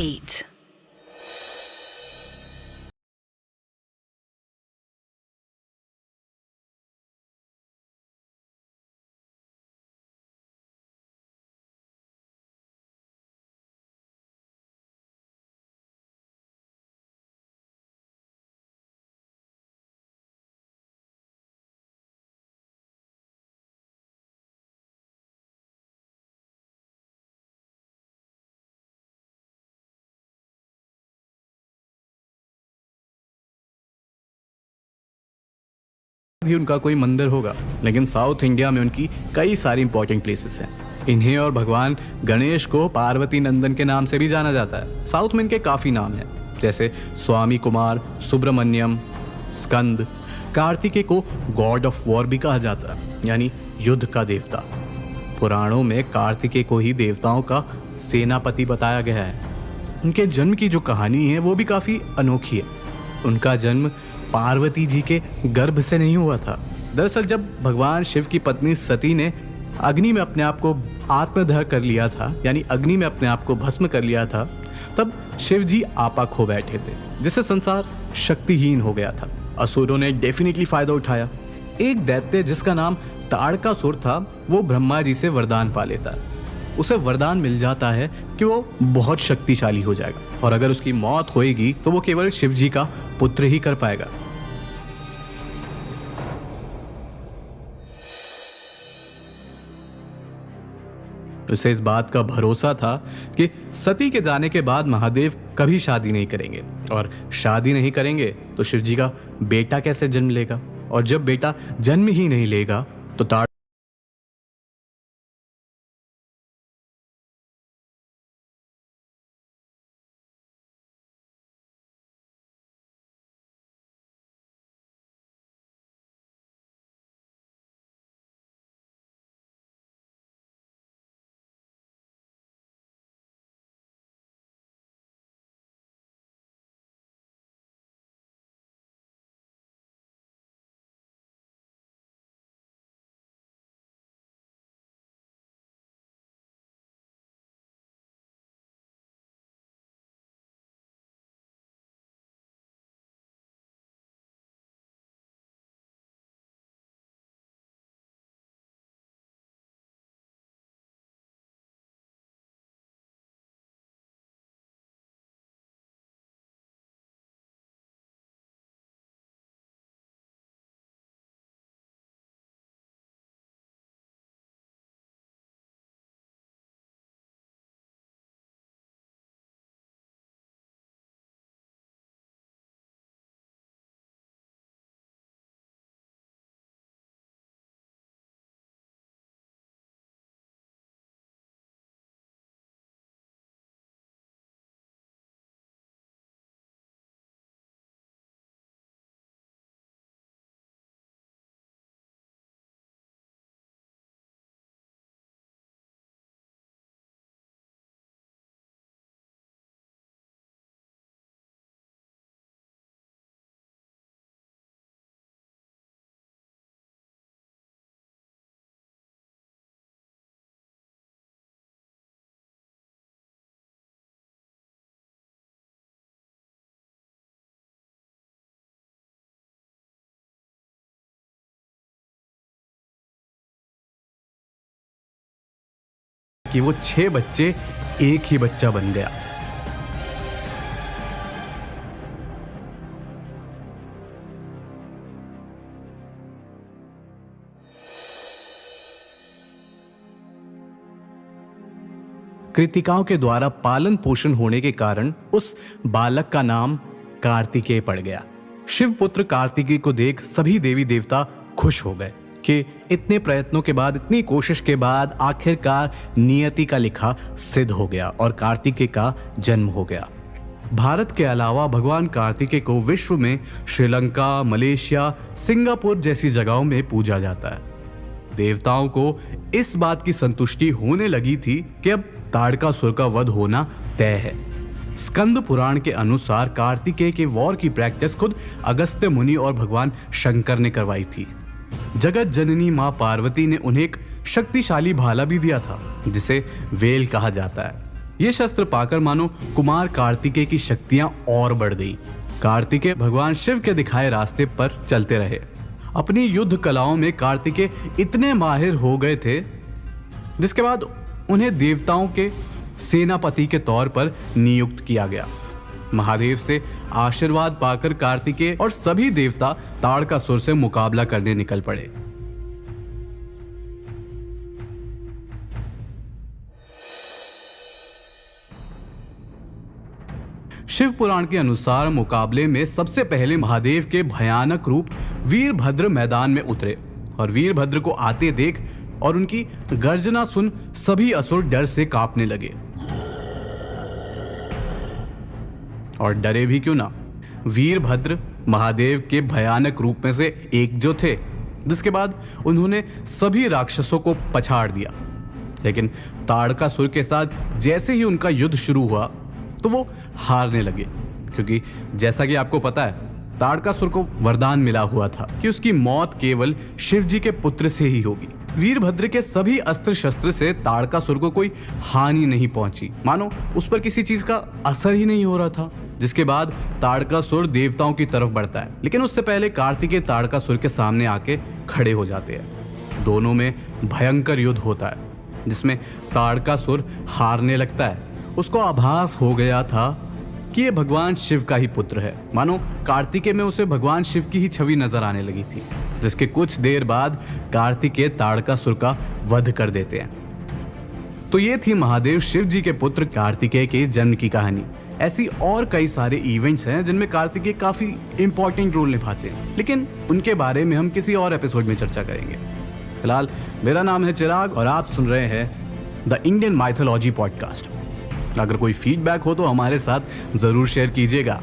8. भी उनका कोई मंदिर होगा, लेकिन साउथ इंडिया में उनकी कई सारी इंपॉर्टेंट प्लेसेस हैं। इन्हें और भगवान गणेश को पार्वती नंदन के नाम से भी जाना जाता है। साउथ में इनके काफ़ी नाम हैं, जैसे स्वामी कुमार, सुब्रमण्यम, स्कंद। कार्तिकेय को गॉड ऑफ वॉर भी कहा जाता है, यानी युद्ध का देवता। पुराणों में कार्तिकेय को ही देवताओं का सेनापति बताया गया है। उनके जन्म की जो कहानी है वो भी काफ़ी अनोखी है। उनका जन्म पार्वती जी के गर्भ से नहीं हुआ था। दरअसल जब भगवान शिव की पत्नी सती ने अग्नि में अपने आप को आत्मदह कर लिया था, यानी अग्नि में अपने आप को भस्म कर लिया था, तब शिव जी आपा खो बैठे थे, जिससे संसार शक्तिहीन हो गया था। असुरों ने डेफिनेटली फायदा उठाया। एक दैत्य जिसका नाम ताड़कासुर था, वो ब्रह्मा जी से वरदान पा लेता है। उसे वरदान मिल जाता है कि वो बहुत शक्तिशाली हो जाएगा, और अगर उसकी मौत होएगी तो वो केवल शिव जी का पुत्र ही कर पाएगा। उसे इस बात का भरोसा था कि सती के जाने के बाद महादेव कभी शादी नहीं करेंगे, और शादी नहीं करेंगे तो शिव जी का बेटा कैसे जन्म लेगा, और जब बेटा जन्म ही नहीं लेगा तो कि वो 6 बच्चे एक ही बच्चा बन गया। कृतिकाओं के द्वारा पालन पोषण होने के कारण उस बालक का नाम कार्तिकेय पड़ गया। शिव पुत्र कार्तिकेय को देख सभी देवी देवता खुश हो गए कि इतने प्रयत्नों के बाद, इतनी कोशिश के बाद आखिरकार नियति का लिखा सिद्ध हो गया और कार्तिकेय का जन्म हो गया। भारत के अलावा भगवान कार्तिकेय को विश्व में श्रीलंका, मलेशिया, सिंगापुर जैसी जगहों में पूजा जाता है। देवताओं को इस बात की संतुष्टि होने लगी थी कि अब ताड़कासुर का वध होना तय है। स्कंद पुराण के अनुसार कार्तिकेय के वॉर की प्रैक्टिस खुद अगस्त्य मुनि और भगवान शंकर ने करवाई थी। जगत जननी मां पार्वती ने उन्हें एक शक्तिशाली भाला भी दिया था, जिसे वेल कहा जाता है। ये शस्त्र पाकर मानो कुमार कार्तिकेय की शक्तियां और बढ़ गई। कार्तिकेय भगवान शिव के दिखाए रास्ते पर चलते रहे। अपनी युद्ध कलाओं में कार्तिकेय इतने माहिर हो गए थे, जिसके बाद उन्हें देवताओं के सेनापति के तौर पर नियुक्त किया गया। महादेव से आशीर्वाद पाकर कार्तिकेय और सभी देवता ताड़कासुर से मुकाबला करने निकल पड़े। शिव पुराण के अनुसार मुकाबले में सबसे पहले महादेव के भयानक रूप वीरभद्र मैदान में उतरे और वीरभद्र को आते देख और उनकी गर्जना सुन सभी असुर डर से कांपने लगे। और डरे भी क्यों ना, वीरभद्र महादेव के भयानक रूप में से एक जो थे, जिसके बाद उन्होंने सभी राक्षसों को पछाड़ दिया। लेकिन ताड़कासुर के साथ जैसे ही उनका युद्ध शुरू हुआ तो वो हारने लगे, क्योंकि जैसा कि आपको पता है ताड़कासुर को वरदान मिला हुआ था कि उसकी मौत केवल शिव जी के पुत्र से ही होगी। वीरभद्र के सभी अस्त्र शस्त्र से ताड़कासुर को कोई हानि नहीं पहुंची, मानो उस पर किसी चीज का असर ही नहीं हो रहा था। जिसके बाद ताड़कासुर देवताओं की तरफ बढ़ता है, लेकिन उससे पहले कार्तिकेय ताड़कासुर के सामने आके खड़े हो जाते हैं। दोनों में भयंकर युद्ध होता है, जिसमें ताड़कासुर हारने लगता है। उसको आभास हो गया था कि ये भगवान शिव का ही पुत्र है, मानो कार्तिकेय में उसे भगवान शिव की ही छवि नजर आने लगी थी। जिसके कुछ देर बाद कार्तिकेय ताड़कासुर का वध कर देते हैं। तो ये थी महादेव शिव जी के पुत्र कार्तिकेय के जन्म की कहानी। ऐसी और कई सारे इवेंट्स हैं जिनमें कार्तिकेय काफी इंपॉर्टेंट रोल निभाते हैं, लेकिन उनके बारे में हम किसी और एपिसोड में चर्चा करेंगे। फिलहाल मेरा नाम है चिराग और आप सुन रहे हैं द इंडियन माइथोलॉजी पॉडकास्ट। अगर कोई फीडबैक हो तो हमारे साथ जरूर शेयर कीजिएगा।